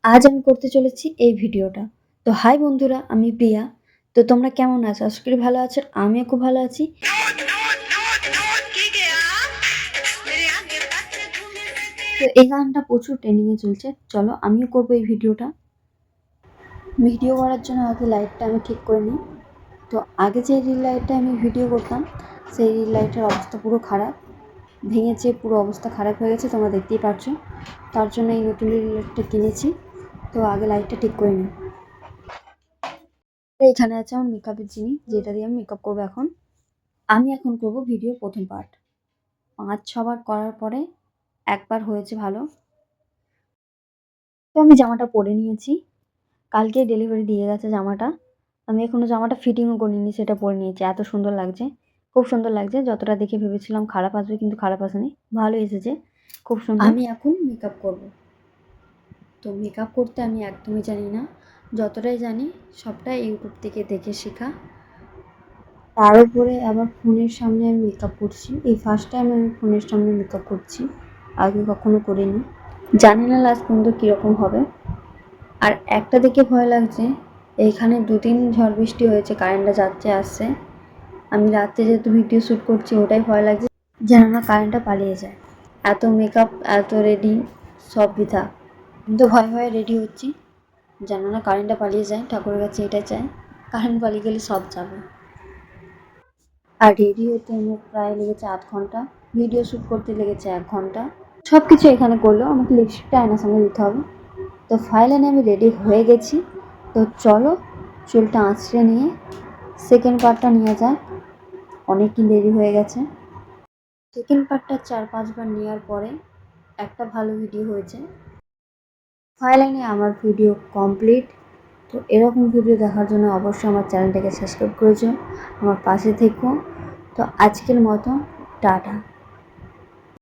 আজ আমি করতে চলেছি এই ভিডিওটা। তো হাই বন্ধুরা, আমি প্রিয়া। তো তোমরা কেমন আছো? আশা করি ভালো আছো। আমিও খুব ভালো আছি। তো এই গানটা প্রচুর ট্রেন্ডিংয়ে চলছে। চলো আমিও করবো এই ভিডিওটা। ভিডিও করার জন্য আগে লাইটটা আমি ঠিক করে নিই। তো আগে যে রিল লাইটটা আমি ভিডিও করতাম, সেই রিল লাইটের অবস্থা পুরো খারাপ, ভেঙেছে, পুরো অবস্থা খারাপ হয়ে গেছে, তোমরা দেখতেই পারছো। তার জন্য এই নতুন রিল লাইটটা কিনেছি। তো আগে লাইটটা ঠিক করে নিই। এখানে আছে আমার মেকআপের জিনিস, যেটা দিয়ে আমি মেকআপ করবো এখন। আমি এখন করব ভিডিওর প্রথম পার্ট। ৫-৬ বার করার পরে একবার হয়েছে ভালো। তো আমি জামাটা পরে নিয়েছি। কালকে ডেলিভারি দিয়ে গেছে জামাটা। আমি এখনো জামাটা ফিটিংও করিনি, সেটা পরে নিয়েছি। এত সুন্দর লাগছে, খুব সুন্দর লাগছে। যতটা দেখে ভেবেছিলাম খারাপ আসবে, কিন্তু খারাপ আসেনি, ভালো এসেছে, খুব সুন্দর। আমি এখন মেকআপ করব। তো মেকআপ করতে আমি একদমই জানি না, যতটাই জানি সবটাই ইউটিউব থেকে দেখে শেখা। তার উপরে আবার ফোনের সামনে আমি মেকআপ করছি। এই ফার্স্ট টাইম আমি ফোনের সামনে মেকআপ করছি, আগে কখনো করিনি। জানি না লাস্ট পর্যন্ত কীরকম হবে। আর একটা দেখে ভয় লাগছে, এইখানে 2-3 ঝড় বৃষ্টি হয়েছে, কারেন্টটা যাচ্ছে আসছে। আমি রাত্রে যেহেতু ভিডিও শ্যুট করছি, ওটাই ভয় লাগছে যেন না কারেন্টটা পালিয়ে যায়। এত মেকআপ, এত রেডি, সব বৃথা। কিন্তু ভয়ে ভয়ে রেডি হচ্ছি, যেন না কারেন্টটা পালিয়ে যায়। ঠাকুরের কাছে এটাই চাই, কারেন্ট পালিয়ে গেলে সব যাবে। আর রেডি হতে আমার প্রায় লেগেছে 8 ঘন্টা, ভিডিও শ্যুট করতে লেগেছে 1 ঘন্টা। সব কিছু এখানে করলেও আমাকে লিপস্টিকটা আয়নার সামনে দিতে হবে। তো ফাইনালি আমি রেডি হয়ে গেছি। তো চলো চুলটা আঁচড়ে নিয়ে সেকেন্ড পার্টটা নিয়ে যাক। অনেকই দেরি হয়ে গেছে। সেকেন্ড পার্টটা 4-5 বার নেওয়ার পরে একটা ভালো ভিডিও হয়েছে। ফাইনালি আমার ভিডিও কমপ্লিট। তো এরকম ভিডিও দেখার জন্য অবশ্যই আমার চ্যানেলটাকে সাবস্ক্রাইব করেছো, আমার পাশে থেকো। তো আজকের মতো টাটা।